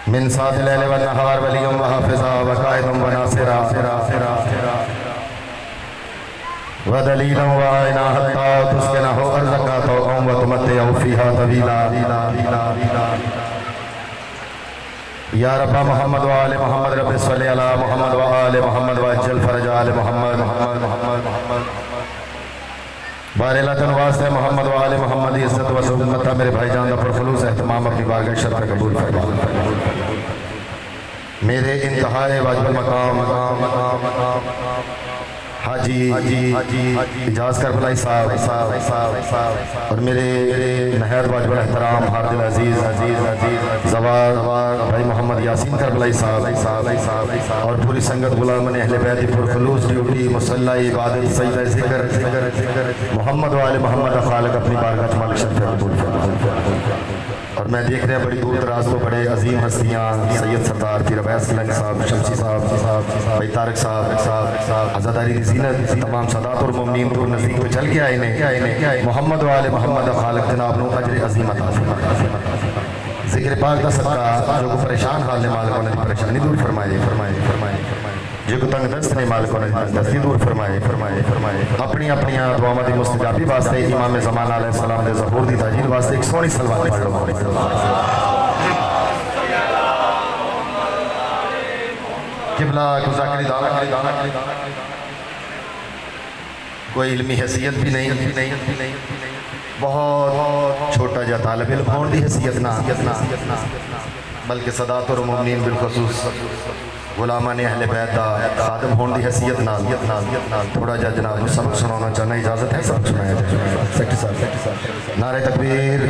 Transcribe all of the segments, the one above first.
मिन सात लैल व नहार वलियम व हाफिज़ा व कायदम व नासिरा व दलीलन व आइना हत्ता तुस्किनहु अर्ज़का व तुमत्तिअ फ़ीहा तवीला। या रब्बा मोहम्मद व आले मोहम्मद रब्बि सल्लि अला मोहम्मद व आले मोहम्मद व अज्जल फ़रज आले मोहम्मद मोहम्मद मोहम्मद मोहम्मद बारिलतन वास्ते मोहम्मद व आले मोहम्मद इज़्ज़त व सुन्नत मेरे भाईजान दा पुरखुलूस एहतमाम अपनी बारगाह शर्फ कबूल फरमा। मेरे इंतहाए वाजिबुल मकाम हाजी इजाज़ करबलाई साहब और मेरे नहर वाजिबुल एहतराम हार्दिल अजीज़ ज़वार भाई मोहम्मद यासीन करबलाई साहब और पूरी संगत गुलामन अहले बैत पुरखुलूस ड्यूटी मुसल्ला इबादत सजदा ज़िक्र मोहम्मद वाले मोहम्मद खालिक अपनी बारगाह मालिक शर्फ कबूल फरमा। और मैं देख रहा बड़ी दूर दराज को बड़े अजीम हस्तियाँ सैयद सरदार पीर अवैस किलंग साहब, शमसी साहब, भाई तारक साहब, आज़ादारी की ज़ीनत तमाम सदात और मुमीन दूर नज़दीक पे चल के आए ने मोहम्मद वाले मोहम्मद खालिक जनाब नो अजर अजीम अता फरमा। ज़िक्र पाक दा सदका जो परेशान हाल ने मालिक ने परेशानी दूर फरमाए जो तंग दस्त ने मालिक ने दस्ती दूर फरमाए अपनी अपनी दुआवां दी मुस्तजाबी वास्ते इमाम ज़मान अलैहि सलाम दे ज़हूर दी ताजील वास्ते एक सोहनी सलवात पढ़ लो। किबला गुज़ाकरी दाना कोई इल्मी हैसियत भी नहीं, बहुत छोटा जा तालिब इल्म होने की हैसियत ना बल्कि सदात और मुमिनीन बिलखुसूस गुलामा ने अहले बैत दा खादम होने की हैसियत नाल थोड़ा जा जनाब सबक सुनाना चाहना, इजाज़त है? सबक सुनाया जाए। नारे तकबीर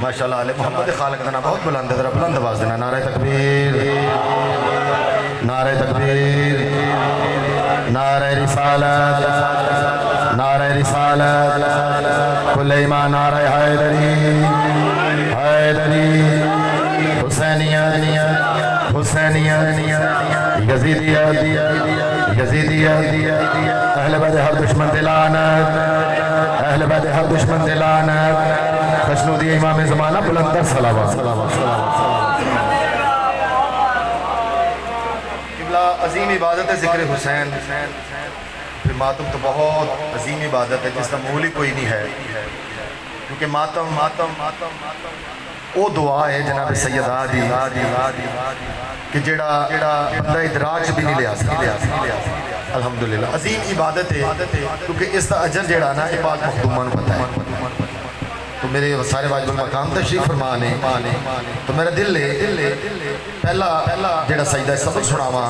माशाअल्लाह आले मोहम्मद खालिक दा नाम बहुत बुलंद है, जरा बुलंद आवाज़ देना। नारे तकबीर नारे तकबीर नारे रिसालत नारे रिसालत कुल ईमान नारे हैदरी हुसैनिया यज़ीदिया अहले बैत हर दुश्मन दिलानत अहले बैत हर दुश्मन दिलानत खुशनुदी इमाम ज़माना बुलंद सलावत। किबला अजीम इबादत है ज़िक्र हुसैन, फिर मातम तो बहुत अजीम इबादत है जिसका मूल ही कोई नहीं है, क्योंकि मातम वो दुआ है जनाब सैयदा दी कि जेड़ा बंदा इदराज भी नहीं लिया अल्हम्दुलिल्लाह अजीम इबादत है, क्योंकि इसका अजर जेड़ा ना ये पाक मखदूमा को पता है। तो मेरे सारे वाजिबुल मकाम तशरीफ फरमा ने तो मेरा दिल है पहला जेड़ा सजदा सबक सुनावा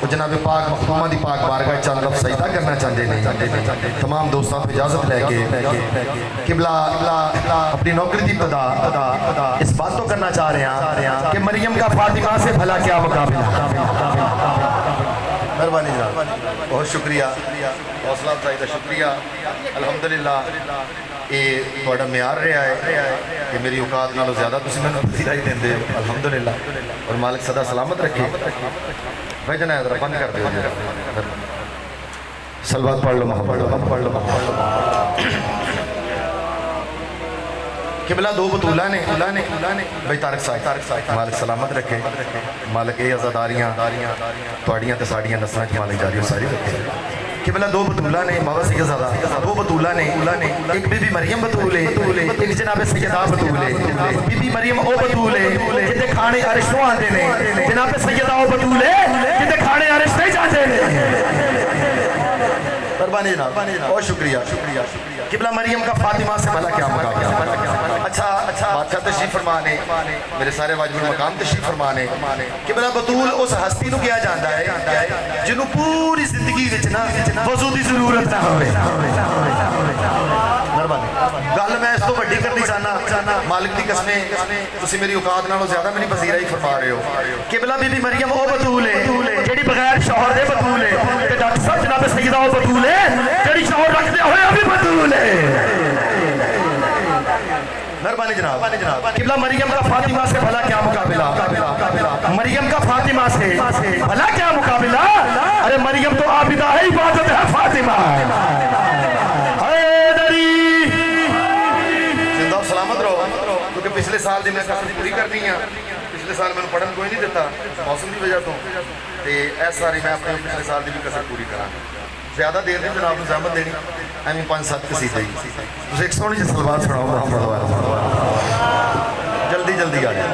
वो जनाब पाक मखदूमा दी पाक बारगाह चंद लफ्ज़ सजदा करना चाहते हैं। तमाम दोस्तों को इजाज़त लैके किबला अपनी नौकरी की इब्तिदा इस बात तो करना चाह रहे हैं कि मरियम का फातिमा से भला क्या मुकाबला। मेहरबानी जनाब, बहुत शुक्रिया, हौसला अफजाई का शुक्रिया। अल्हम्दुलिल्लाह ये थोड़ा म्यार रहा है कि मेरी औकात नालों ज़्यादा तुम मैंने पसीराई देंगे अल्हम्दुलिल्लाह, और मालिक सदा सलामत रखे। भाई जना जरा बंद कर दो, सलवात पढ़ लो किबला दो बतूला ने भाई तारक साहब मालिक सलामत रखे, मालिक ये आज़ादारियाँ थोड़ियाँ तो साड़ियाँ नस्लों च मालिक जारी सारी रखे। किबला दो बतूला ने बाबा सैयद ज़ादा दो बतूला ने एक बीबी मरियम बतूल है, एक जनाब सैयदा बतूल है। बीबी मरियम ओ बतूल है जिंदे खाने अरिश तो आते ने, जनाब सैयदा ओ बतूल है जिंदे खाने अरिश नहीं जाते ने। मेहरबानी जनाब, बहुत शुक्रिया। किबला मरियम का फातिमा से भला क्या मुकाबला। अच्छा बादशाह तशरीफ फरमाने मेरे सारे वाजिबुल मकाम तशरीफ फरमाने किबला बतूल उस हस्ती को किया जाता है जिन्हों पूरी जिंदगी वजू की जरूरत ना हो। मेहरबानी गल मैं इस तो वड्डी करनी चाहना, मालिक की कसमें तुम मेरी औकात नालों ज्यादा मेरी पसीरा ही फरमा रहे हो। किबला बीबी मरियम वो बतूल है जेडी बगैर शौहर दे बतूल है, डॉक्टर साहब जनाब सैयदा वो बतूल है जेडी शौहर रखते हुए अभी बतूल है। मेहरबानी जनाब, किबला मरियम का फातिमा से भला क्या मुकाबला। मरियम का फातिमा से भला क्या मुकाबला। अरे मरियम तो आबिदा है, इबादत है फातिमा। जिंदा सलामत रहो, क्योंकि पिछले साल दी मैं कसर पूरी करनी है। पिछले साल मैं पढ़न कोई नहीं दिता मौसम की वजह तो इस सारी मैं अपने पिछले साल की भी कसर पूरी करा ज़्यादा देर नहीं जनाब को जहमत देनी एवं 5-7 कसीदे ही तुम एक सोहनी जी सलवार सुनाओ जल्दी जल्दी आ जाए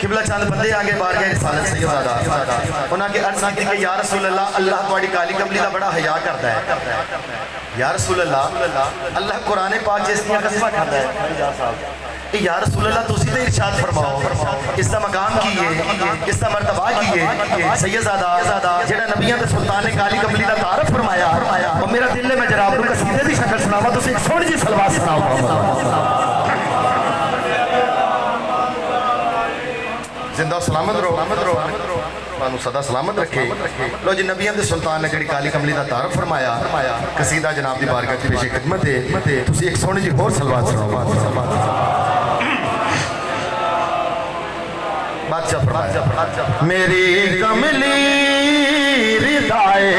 किबला चंद बंदे आगे बार गए रिसालत सैयदादा उन्होंने अर्ज की कि या रसूल अल्लाह अल्लाह तुम्हारी काली कमली का बड़ा हया करता है या रसूल अल्लाह अल्लाह कुरान पाक जिसकी कसम खाता है या रसूल अल्लाह तुसी ते इरशाद फरमाओ इसका मकाम की है इसका मर्तबा की है सैयदादा जेड़ा नबियां दे सुल्तान ने काली कमली का तारफ फरमाया और मेरा दिल ने मैं जनाब नूं कसीदे दी शक्ल सुनावा तुसी एक सोहनी जी सलवात सुनाओ जिंदा सलामत रहो तुहानू सदा सलामत रखे लो जी नबियां दे सुल्तान ने जिहड़ी काली कमली का तारफ फरमाया कसीदा जनाब की बारगाह च पेश खिदमत है तुसी एक सोहनी जी होर सलवात सुनाओ मेरी कमली रिदाए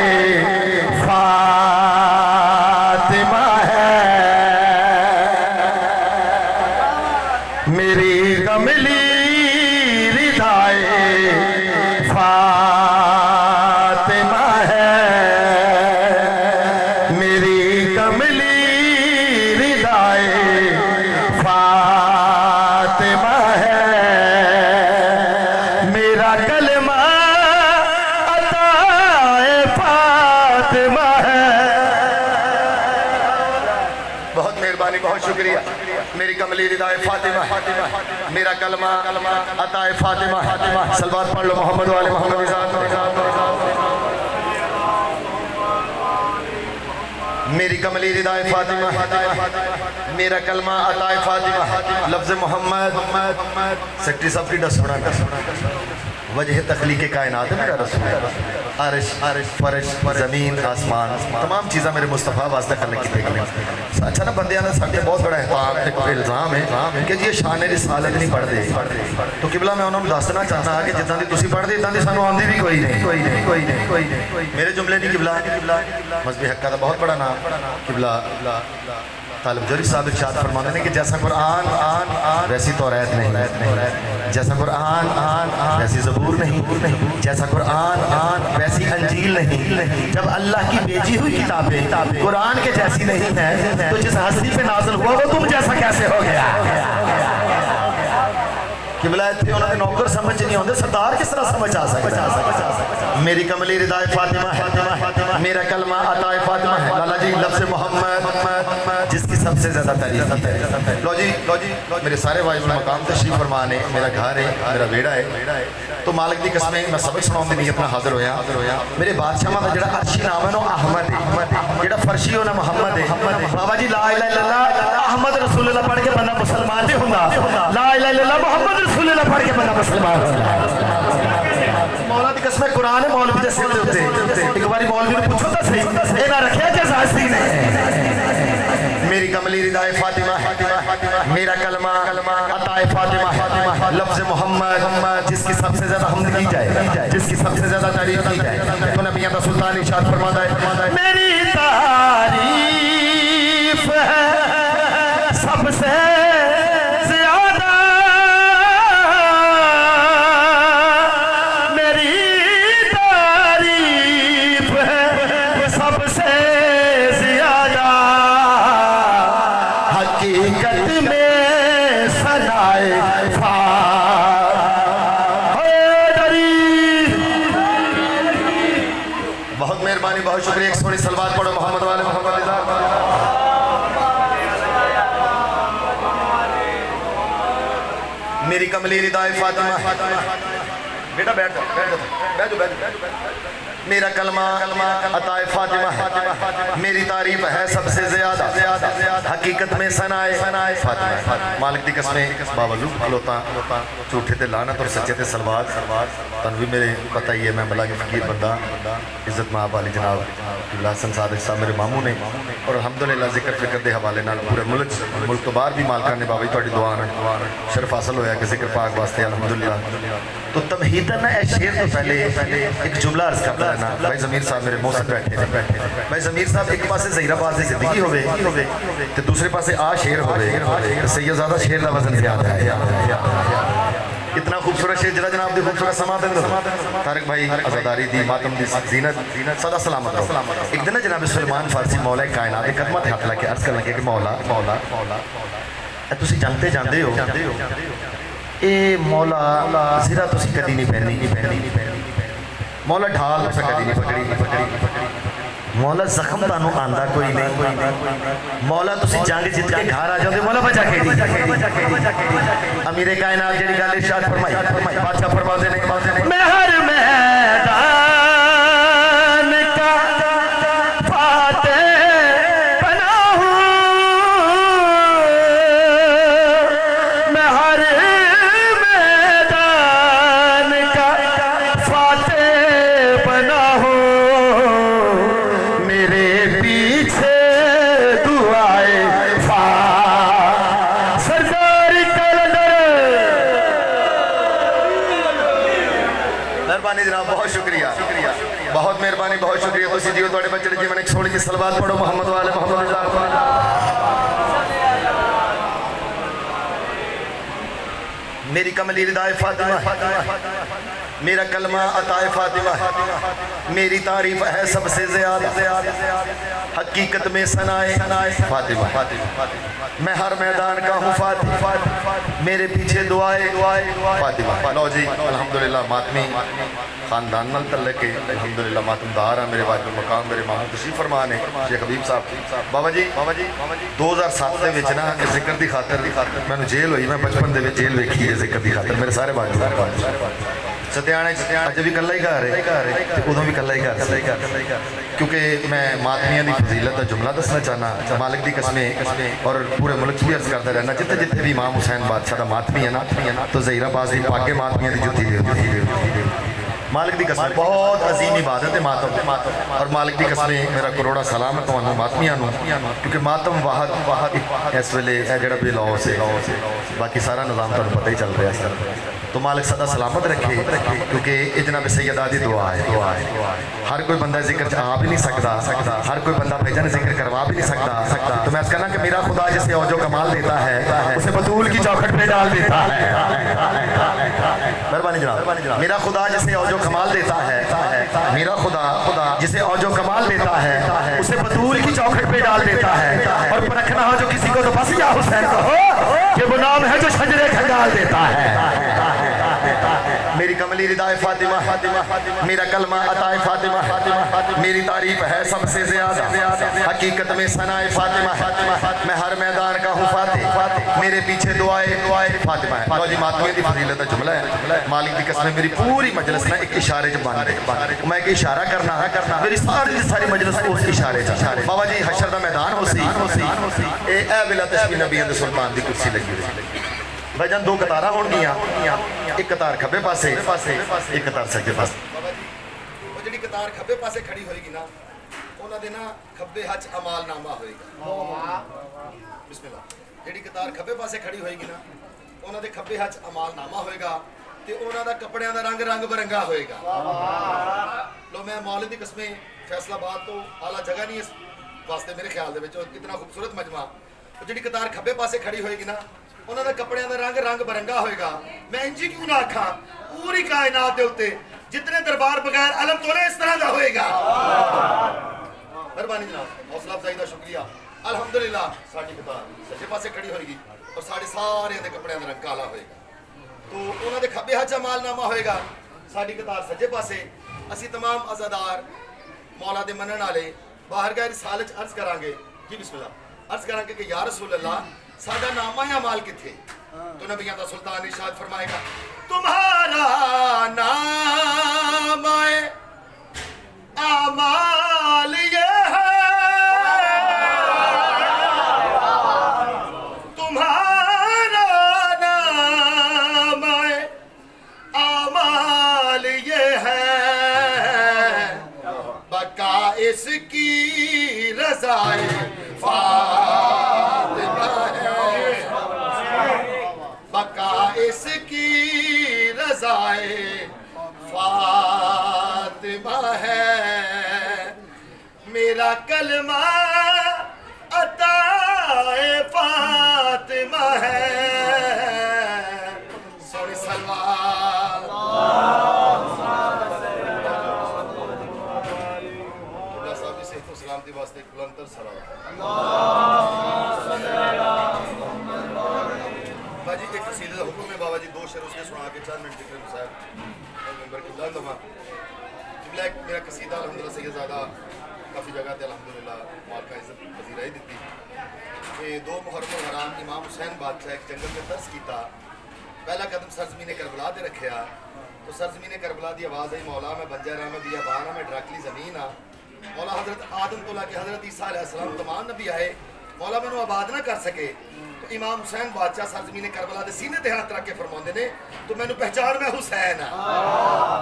फातिमा है मेरी कमली रिदाए फातिमा है मेरी कमली रिदाए फातिमा है मेरा कलमा अताए फातिमा है। बहुत मेहरबानी बहुत शुक्रिया मेरी कमली रिदाए फातिमा मेरा कलमा अताए फातिमा सलवात पढ़ लो मोहम्मद वाले मोहम्मद मेरी कमली रिदाए फातिमा मेरा कलमा अताए फातिमा लफ्ज़ मोहम्मद सेक्रेटरी साहब की दस वजह तख्लीक कायनात है मेरा रसूल अर्श फर्श ज़मीन आसमान तमाम चीज़ा मेरे मुस्तफ़ा वास्ते खलक की गई अच्छा ना बंदियां का साढ़े बहुत बड़ा इल्ज़ाम है कि जी शान रिसालत नहीं पढ़ते तो किबला मैं उन्होंने दसना चाहना कि जिदा की तुम पढ़ते इदा की सानू आती भी कोई नहीं मेरे जुमले नहीं किबला मजहबी हक्का का बहुत बड़ा नाम किबला तालिब जरी साहब इरशाद फरमाते हैं कि जैसा कुरान वैसी तौरात नहीं जैसा कुरान वैसी ज़बूर नहीं जैसा कुरान वैसी अंजील नहीं जब अल्लाह की भेजी हुई किताबें कुरान के जैसी नहीं है तो जिस हस्ती पे नाज़िल हुआ वो तुम जैसा कैसे हो गया किबला इत्थे उन्होंने नौकर समझ नहीं आते सरदार किस तरह समझ आ सकता मेरी कमली रिदाए फातिमा है मेरा कलमा अताए फातिमा है लाला जी लफ्ज़ मोहम्मद जिसकी सबसे ज्यादा तारीफ लो जी मेरे सारे वाइज मकाम तशरीफ फरमान है मेरा घर है मेरा वेड़ा है तो मालिक की कसम मैं सबक सुनाने नहीं अपना हाजिर होया मेरे बादशाह का जो अर्शी नाम है अहमद है जो फर्शी होना मोहम्मद है बाबा जी ला इलाहा इल्लल्लाह अहमद रसूलुल्लाह पढ़ के बंदा मुसलमान नहीं होता ला इलाहा इल्लल्लाह मोहम्मद रसूलुल्लाह पढ़ के बंदा मुसलमान मौला की कसम कुरान है मौलवी के सिर दे एक बार मौलवी ने पूछो तो सही इन्हें रखा क्या सास्ती ने मेरी कमली रिदाए फातिमा मेरा कलमा अताए फातिमा लफ्ज़ मोहम्मद जिसकी सबसे ज्यादा हमद की जाए जिसकी सबसे ज्यादा तारीफ की जाए तो नबियां का सुल्तान इरशाद फरमाता है मेरी तारीफ है सबसे ज्यादा मेरी तारीफ है सबसे ज्यादा हकीकत में सनाए बहुत मेहरबानी बहुत शुक्रिया एक सोनी सलवात पढ़ो मोहम्मद वाले मोहम्मद मेरी कमली रिदाए फातिमा बेटा बैठ जाओ मेरा कलमा अताए फातिमा है मेरी तारीफ है सबसे ज्यादा हकीकत में सनाए फातिमा मालिक की कसमें बावजूद खलोता झूठे ते लानत और सच्चे ते सलवात तन भी मेरे पता ही है मैं बला के फकीर बंदा इज्जत माँ वाली जनाब हसन सादिक साहब मेरे मामू ने और अलहमदुलिल्लाह जिक्र फिक्र के हवाले नाल पूरे मुल्क तो बाहर भी मालका ने बाबा जी तुहाडी दुआ नाल शरफ हासिल होया कि जिक्र पाक वास्ते अलहमदुलिल्लाह तो तमहीदन ना शेर तो पहले एक जुमला अर्ज करता है ना भाई जमीर साहब मेरे मुंह से बैठे भाई जमीर साहब एक पासे ज़हीराबाद की जिंदगी होवे तो दूसरे पासे आ शेर होवे सैयदजादा शेर का वजन ज्यादा है इतना खूबसूरत शेर जरा जनाब दी खूबसूरत समात तारिक भाई आजादारी दी मातम दी जीनत सदा सलामत रहो। एक दिन जनाब सुलेमान फारसी मौला कायनात कदमां ते हाथ लगे अर्ज कर लगे कि मौला मौला मौला तुसी जानते जानते हो ए मौला सिरा तुसी कदी नहीं पहनी मौला ढाल तुसा कदी नहीं पकड़ी मौला जख्म तानू आंदा कोई नहीं मौला तुसी जंग जित के घर आ जाओगे मौला बचा केड़ी अमीर कायनात जेड़ी गल इरशाद फरमाई बादशाह फरमाते ने मैं हर मैदान का फाते बना हूं मैं हर मैदान का फाते बना हूं मेरे पीछे दुआए सरदार कलंदर मेहरबानी जनाब बहुत शुक्रिया बहुत मेहरबानी बहुत शुक्रिया तुसी जियो ਤੁਹਾਡੇ ਬੱਚੇ ਦੇ ਜੀਵਨ ਇੱਕ ਸੋਹਣੀ ਜਿਹੀ ਸਲਵਾत पढ़ो मोहम्मद वाले मोहम्मद मेरी कमली रिदाए फातिमा मेरा कलमा अताए फातिमा मेरी तारीफ है सबसे ज्यादा हकीकत में सनाए फातिमा मैं हर मैदान का हूँ फातिमा मेरे पीछे दुआए फातिमा। लो जी अल्हम्दुलिल्लाह मातमी खानदान नल तल्लक के अल्हम्दुलिल्लाह मातमदार है मेरे वाजिब मकाम मेरे मामू तशरीफ फरमान है शेख हबीब साहब बाबा जी 2007 ਦੇ ਵਿੱਚ ਨਾ ਜ਼ਿਕਰ ਦੀ ਖਾਤਰ ਮੈਨੂੰ ਜੇਲ੍ਹ ਹੋਈ ਮੈਂ ਬਚਪਨ ਦੇ ਵਿੱਚ ਜੇਲ੍ਹ ਵੇਖੀ ਹੈ ਜ਼ਿਕਰ ਦੀ ਖਾਤਰ ਮੇਰੇ ਸਾਰੇ ਵਾजिब सत्याने अज भी कला ही घर है उदों भी कला ही घर क्योंकि मैं मातमिया की फजीलत का जुमला दसना चाहना मालिक की कसमें और पूरे मुल्क भी अर्ज करता रहना जिथे जिथे भी इमाम हुसैन बादशाह का मातमी है ना तो ज़हीराबाद की पागे मातमिया की जुत्ती मालिक की कसम बहुत अजीम इबादत है मातम और मालिक की कसमें मेरा करोड़ा सलाम है तुहानू मातमिया क्योंकि मातम वाहद इस वेले जो बेलौ से बाकी सारा निज़ाम तुहानू पता ही चल रहा है तो मालिक सदा सलामत रखे क्योंकि ये जनाब सैयदा दी दुआ है हर कोई बंदा जिक्र आ भी नहीं सकता हर कोई बंदा भेजन जिक्र करवा भी नहीं सकता तो मैं कहना कि मेरा खुदा जिसे औजो कमाल देता है उसे बतूल की चौखट पे डाल देता है मेहरबानी जनाब मेरा खुदा जिसे औजो कमाल देता है मेरा खुदा जिसे औजो कमाल देता है उसे बतूल की चौखट पे डाल देता है और परखना हो जो किसी को तो बस या हुसैन कहो ये वो नाम है जो शजरे खंगाल देता है मेरी कमली रिदाए फातिमा मेरा कलमा अताए फातिमा मेरी तारीफ है सबसे ज्यादा हकीकत में सनाए फातिमा मैं हर मैदान का हूँ फातिमा मेरे पीछे दुआए फातिमा है। लो जी मातमी की फजीलत का जुमला है मालिक की कसम मेरी पूरी मजलिस ना एक इशारे च बन रही मैं एक इशारा करना मेरी सारी मजलिस उस इशारे बाबा जी हशर का मैदान हो सी ए बिला तशबीह नबी सुल्तान की कुर्सी लगी हुई भाईजान दो कतारा होणगियां एक कतार खब्बे पासे एक कतार सज्जे पासे वो जिहड़ी कतार खब्बे पासे खड़ी होएगी ना उन्हां दे ना खब्बे हथ अमालनामा होएगा बिस्मिल्लाह जिहड़ी कतार खब्बे पासे खड़ी होएगी ना उन्हां दे खब्बे हथ अमालनामा होएगा ते उन्हां दा कपड़ियां दा रंग बरंगा होएगा। लो मैं मौलवी दी कसमें फैसलाबाद तो आला जगह नहीं इस वास्ते मेरे ख्याल दे विच कितना खूबसूरत मजमा जिहड़ी कतार खब्बे पासे खड़ी होएगी ना उन्होंने कपड़े का रंग बरंगा होएगा। मैं इंजी क्यों ना आखा पूरी कायनात के उत्ते जितने दरबार बगैर अलम तोले इस तरह का होएगा। मेहरबानी जनाब हौसला अफजाई का शुक्रिया अल्हम्दुलिल्लाह साडी कतार सज्जे पासे खड़ी होएगी और साढ़े सारे दे कपड़े का रंग काला होएगा तो उन्होंने खब्बे हथ अमालनामा होएगा साडी कतार सज्जे पासे असी तमाम अज़ादार मौला दे मनन वाले बाहर गए रिसाल अर्ज करांगे जी बिस्मिल्लाह अर्ज करांगे कि या रसूल अल्लाह सादा नामा या माल किथे तो नबियां दा सुल्तान इरशाद फरमाएगा तुम्हारा नाम है अमाल ये है तुम्हारा नाम है अमाल ये है बका इसकी रज़ाए इसकी रज़ाए फातिमा है मेरा कलमा अताए फातिमा है सोनी सलवार बाबा जी एक कसीदे का हुक्म है बाबा जी दो शेर उसके सुना के 4 मिनट जिक्र साहब मेंबर की दाद लगा जिबला मेरा कसीदा अल्हम्दुलिल्लाह सैयदजादा काफ़ी जगह पे अल्हम्दुलिल्लाह माल का इज्जत पजीराई दी कि 2 मुहर्रम हराम इमाम हुसैन बादशाह एक जंगल में दर्स किया पहला कदम सरजमीन करबला दे रखा तो सरजमीन करबला की आवाज़ आई मौला मैं बंजर मैं बियाबान मैं ड्राकली ज़मीन हाँ मौला हज़रत आदम तो लाके हज़रत ईसा अलैहिस्सलाम तमाम नबी आए मौला मैनू आबाद ना कर सके तो इमाम हुसैन बादशाह सरजमीन करबला के सीने ते हाथ रख के फरमाते ने तो मैनू पहचान मैं हुसैन हाँ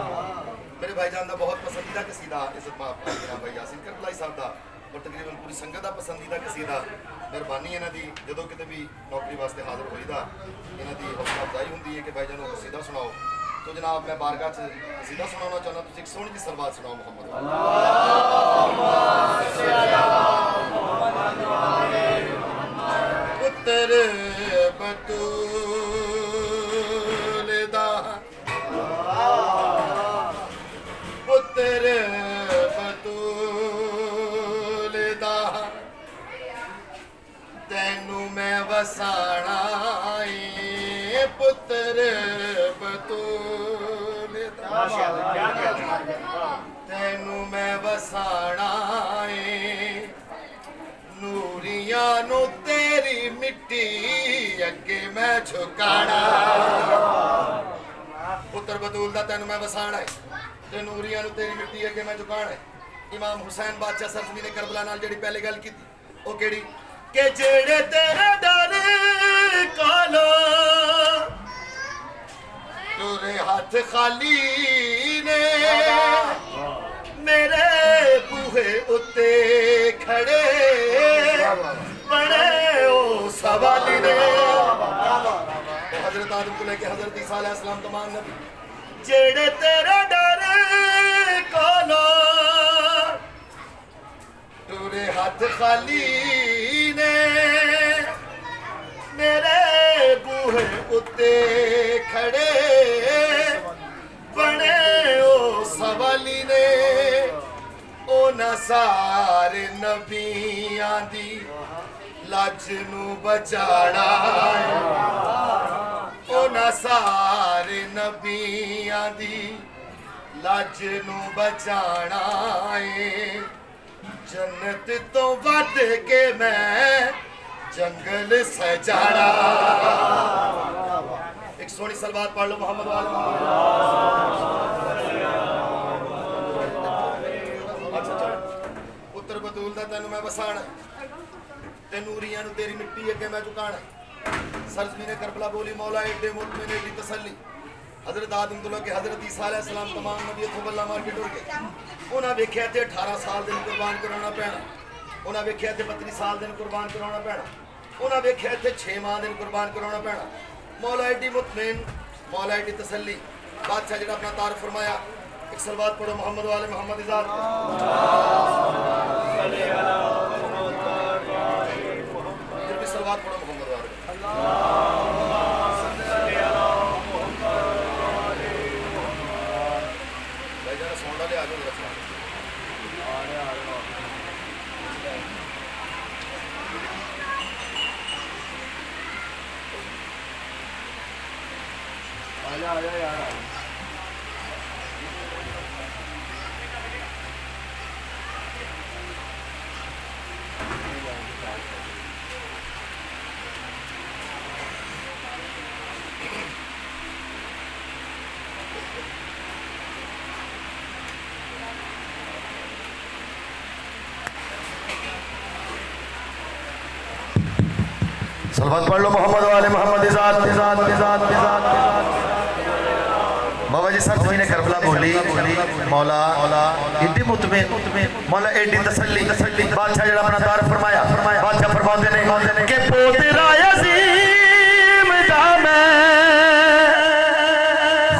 मेरे भाईजान का बहुत पसंदीदा कसीदा इज्जत भाई यासीन करबलाई साहब का और तकरीबन पूरी संगत का पसंदीदा कसीदा मेहरबानी इन्हों की जो कितने भी नौकरी वास्ते हाजिर होईदा इन्हों की हौसला अफजाई होंगी है कि भाईजान को कसीदा सुनाओ तो जनाब मैं बारगाह च कसीदा सुनाना चाहना तुम एक सोहनी जी सलवात सुनाओ मोहम्मद पुत्र बतूल दा पुत्र बतूल दा तैनू मैं वसाना पुत्र बतूल दा तैनू मैं वसाना नूरिया नु तेरी मिट्टी अगे मैं झुकाना पुत्र बतूल दा तैनू मैं वसाना है ते नूरिया नु तेरी मिट्टी अगे मैं झुकाना है इमाम हुसैन बादशाह सरजमीन करबला नाल जेड़ी पहले गल की ओ केड़ी के जेड़े तेरे डर कालो तुरे हाथ खाली ने मेरे बूहे उत्ते खड़े बड़े ओ सवाली ने हजरत आदम को लेके हजरत ईसा अलैहिस्सलाम तमाम नबी जेड़े तेरे डर कालो तुरे हाथ खाली ने मेरे बूहे उत्ते खड़े बने ओ सवाली ने ओ न सारे नबियां दी लज नू बचाड़ा ओ न सारे नबियां दी लज नू बचाना जन्नत तो वध के मैं जंगल सजाना एक सोहनी सलवात पढ़ लो मोहम्मद वाले अच्छा पुत्र बतूल दा तैनू मैं वसाना ते नूरियां नू तेरी मिट्टी अगे मैं झुकाना सरजमीन करबला बोली मौला एडे मुतमिन एडी तसल्ली हजरत आदम तो लगे हजरत ईसा अलैहिस्सलाम तमाम नबी इत्थों बल्ला मार के टुर गए उन्हें वेख्या ते 18 साल दिन कुर्बान कराना पैना उन्हें वेख्या ते 32 साल दिन कुर्बान कराना पैना उन्हें वेख्या ते 6 माह दिन कुर्बान कराना पैना मौला एडी मुतमिन मौला एडी तसल्ली बादशाह जिहड़ा अपना तार फरमाया एक सलवात पढ़ो मोहम्मद वाले मोहम्मद इजाद फिर भी सलवात पढ़ो मोहम्मद वाले भाई जरा सोंडा ले आ जाओ जरा आजा यार सलवत पढ़ लो मोहम्मद वाले मोहम्मद इजाद इजाद इजाद इजाद बाबा जी सर ने करबला बोली मौला एडी मुतमिन मौला एडी तसल्ली बादशाह जड़ा अपना तार फरमाया बादशाह फरमाते ने कि पोतरा अजीम दा मैं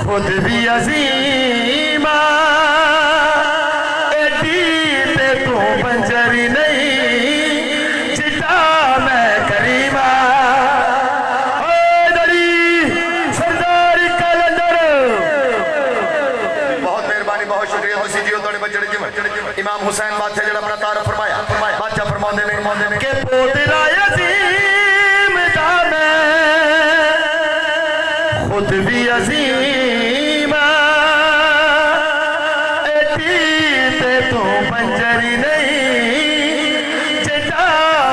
खुद भी अजीम एडी ते तू बंजरी नहीं चिटा मैं करीमा इमाम हुसैन बादशाह जड़ा अपना तार फरमाया बादशाह फरमाते ने के पोतरा अजीम दा मैं खुद भी अजीम ते तू पंजरी नहीं जिता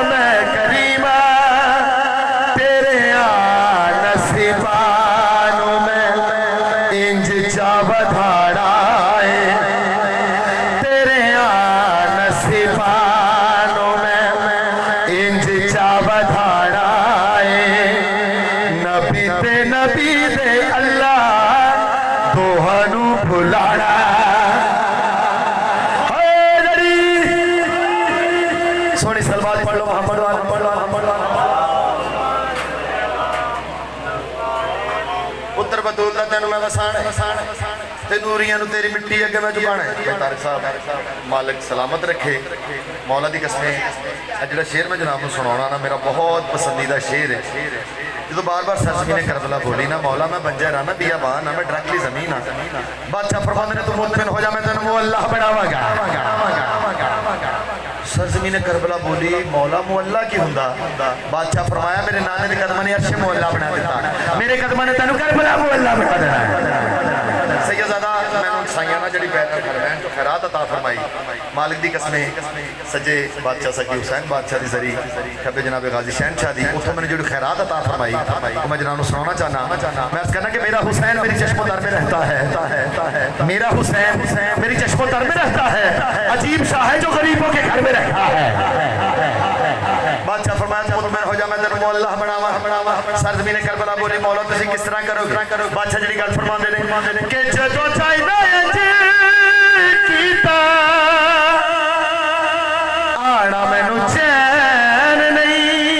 मैं करीमा तेरे नसीबानू मैं इंज चा बधाड़ा है तेरे नसीबानू मैं इंज चा बधाड़ा है नबी दे अल्लाह दोहानू भुलाड़ा सोनी सलवात पढ़ लो मोहम्मद वाला पढ़ लो मोहम्मद वाला पुत्र बतूल दा तेन मैं वसाण ते नूरियां नु तेरी मिट्टी अगे मैं झुकाना है तारक साहब मालिक सलामत रखे मौला दी कसमें जेड़ा शेर मैं जनाब नूं सुनाउणा ना मेरा बहुत पसंदीदा शेर है जो बार बार सरजमी ने करबला बोली ना मौला मैं बंजर हाँ मैं बियाबान हाँ मैं डायरेक्टली जमीन हाँ बादशाह फरमाते ने तू मुतमिन हो जा मैं तेन मुअल्लाह बनावांगा सरजमी ने करबला बोली मौला मुअल्ला की हुंदा बादशाह फरमाया मेरे नाने के कदम ने अर्श मुअल्ला बना दिता मेरे कदम ने तेन करबला मुअल्ला बना देना सैयदजादा मैनू साइयाना जड़ी बैठ करवैन तो खैरात अता फरमाई मालिक दी कसमें सजे बादशाह सकी हुसैन बादशाह दी जरी खबे जनाब गाजी शहनशाह दी उठो मैंने जो खैरात अता फरमाई मैं जनाब सुनाना चाहना मैं कहना कि मेरा हुसैन मेरी चश्मोतर में रहता है मेरा हुसैन मेरी चश्मोतर में रहता है अजीब शाह है जो गरीबों के घर में रहता है बादशाह फरमाया मुतमिन हो जा मैं तेरे मुअल्लाह बनावा सरजमी ने करबला बोली मौला तुसी किस तरह करो बादशाह जी गल फरमांदे ने कि जदों चाहदा इंज कीता आना मैनू चैन नहीं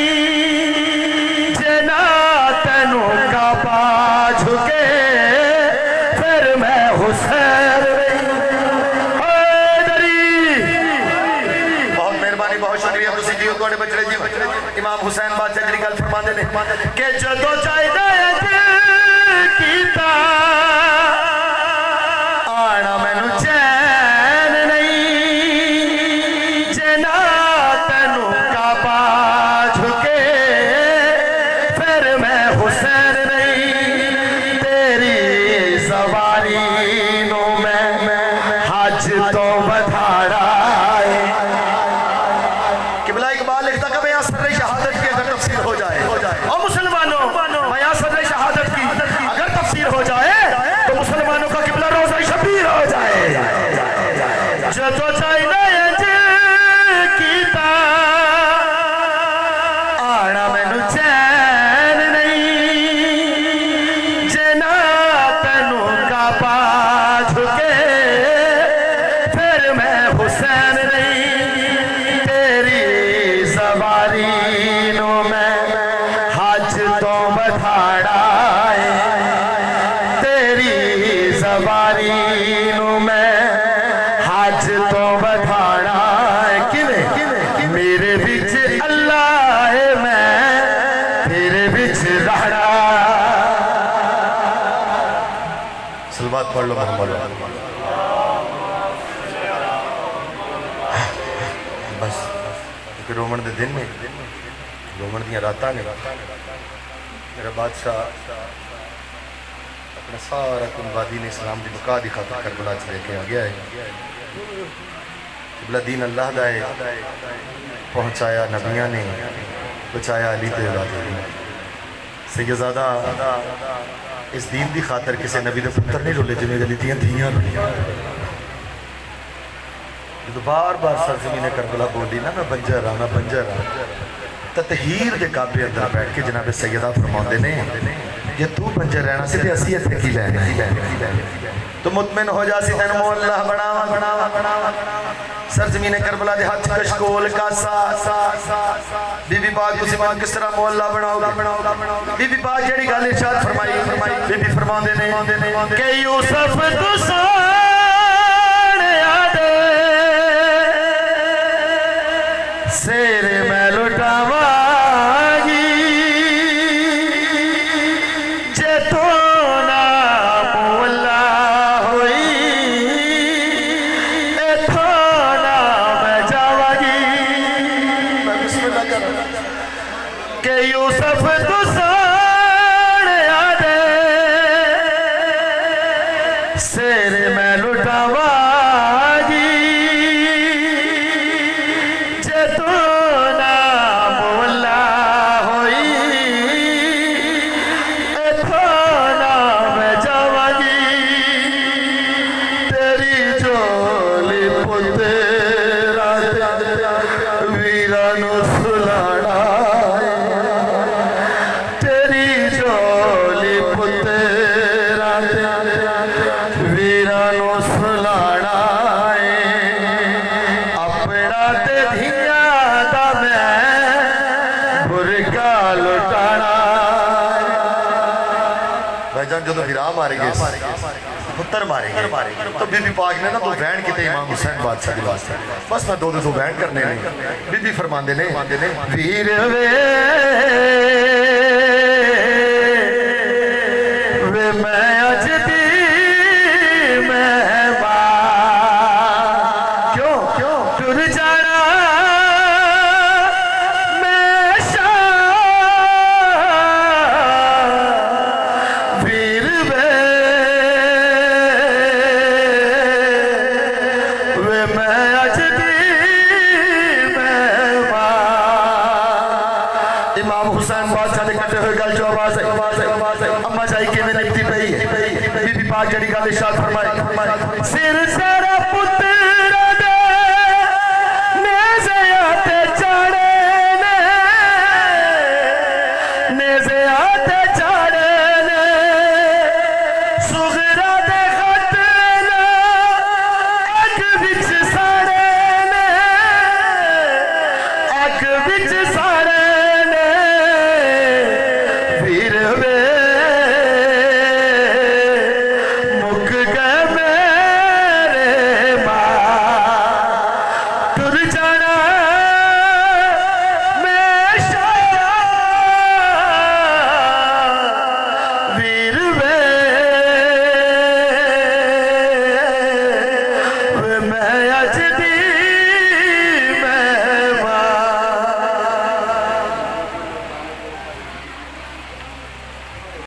जना तेनू काबा झुके फिर मैं हुसैन बहुत शुक्रिया तुसी जी तुहाडे बचड़े जी इमाम हुसैन बादशाह जी गल फरमांदे ने कि जदों चाहदा इंज कीता आना मैनू चैन नहीं जना तेनू काबा झुके फिर मैं हुसैन नहीं तेरी सवारी नू मैं हज तो बधाड़ा हो जाए और मुसलमानों मैं सदर शहादत की अगर तफसीर हो जाए तो मुसलमानों का किबला रोज़ा शबीर हो जाए जदों चाहदा इंज कीता आना मैनू चैन नहीं जना तेनू काबा झुके फिर मैं हुसैन नहीं तेरी सवारी नू मैं हज तो बधाड़ा तेरी सवारी नू मैं हज तो बधाड़ा किवें मेरे बिच अल्लाह है मैं तेरे बिच रहना सलवात पढ़ लो मोहम्मद बस रोमन के दिन में रोमन दियां रातां ने मेरा बादशाह अपना सारा कुनवादी ने इस्लाम की बका की खातिर करबला च लेके आ गया है किबला दीन अल्लाह दा है पहुँचाया नबियां ने बचाया अली ते औलाद सैयदजादा इस दीन की खातर किसी नबी के पुत्र नहीं रोले जिवें अली दियां धीयां रोलियां जो बार बार सरजमी ने करबला बोली ना मैं बंजर हाँ मैं बंजर हाँ ततहीर के काबे अंदर बैठ के जनाब सैयदा फरमाते ने जे तू बंजर रहना सी ते असीं इत्थे की लैना तो मुतमिन हो जासी तेन मुअल्लाह बनावा सरजमी ने करबला दे हाथ कशकोल कासा बीबी पाक तुसीं मैनूं किस तरह मुअल्लाह बनाओगे बीबी पाक जेड़ी गल इरशाद फरमाई बीबी फरमांदे ने कि यूसुफ तू सोहणिया दे शेर मैं लुटावांगी जे तो ना मुअल्ला होई इथों ना मैं जावांगी बिस्मिल्लाह कर के यूसुफ तू सोहणिया दे भाईजान जो विराह मारे गए पुत्र मारे गए तो बीबी पाक ने ना दो बहन किते इमाम हुसैन बादशाह के वास्ते बस मैं दो बहन करने ने बीबी फरमांदे ने वीर वे मैं अज दी महबान क्यों क्यों टुर जाना इमाम हुसैन बादशाह ने कटे हुए गल जो आवाज है अम्मा जाई के में निकती पई है बीबी पाक जड़ी गल इरशाद फरमाए सिर सारा पुत्र